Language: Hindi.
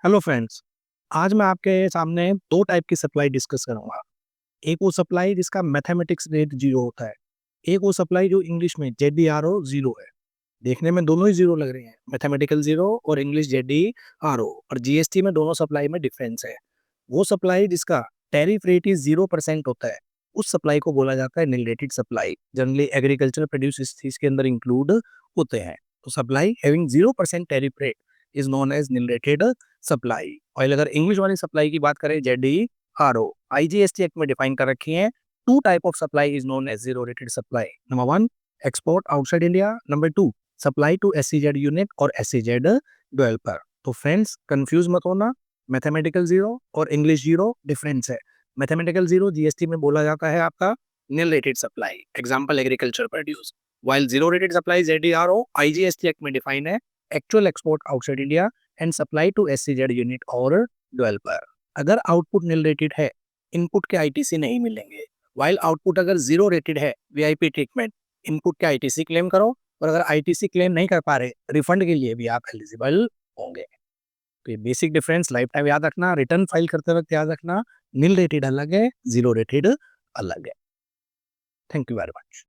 Hello friends. आज मैं आपके सामने दो टाइप की सप्लाई डिस्कस करूंगा। एक वो सप्लाई जिसका मैथमेटिक्स रेट जीरो होता है, एक वो सप्लाई जो इंग्लिश में जेडीआरओ जीरो है। देखने में दोनों ही जीरो लग रहे हैं, मैथमेटिकल जीरो और इंग्लिश जेडीआरओ, और जीएसटी में दोनों सप्लाई में डिफरेंस है। वो सप्लाई जिसका टैरिफ रेट ही 0% होता है, उस सप्लाई को बोला जाता है nil rated supply. Generally agriculture produce इसके अंदर इंक्लूड होते हैं। तो supply having 0% tariff rate is known as nil rated supply. और अगर इंग्लिश वाली सप्लाई की बात करें, जेडीआरओ आईजीएसटी एक्ट में डिफाइन कर रखी है। Two type of supply is known as zero rated supply. Number one, export outside India. Number two, supply to SEZ unit और एससीजेड डेवलपर। तो फ्रेंड्स, कंफ्यूज मत होना, मैथमेटिकल जीरो और इंग्लिश जीरो डिफरेंस है। मैथमेटिकल जीरो जीएसटी में बोला जाता है आपका nil rated supply, example agriculture produce. while zero rated supply ZDRO IGST act में डिफाइन है actual export outside India and supply to SEZ unit और डेवलपर। अगर आउटपुट नील रेटेड है, इनपुट के आईटीसी नहीं मिलेंगे। वाइल आउटपुट अगर जीरो रेटेड है, वीआईपी ट्रीटमेंट, इनपुट के आईटीसी क्लेम करो। और अगर आईटीसी क्लेम नहीं कर पा रहे, रिफंड के लिए भी आप एलिजिबल होंगे। तो ये बेसिक डिफरेंस लाइफ टाइम याद रखना, रिटर्न फाइल करते वक्त याद रखना। नील रेटेड अलग है, जीरो रेटेड अलग है। Thank you very much.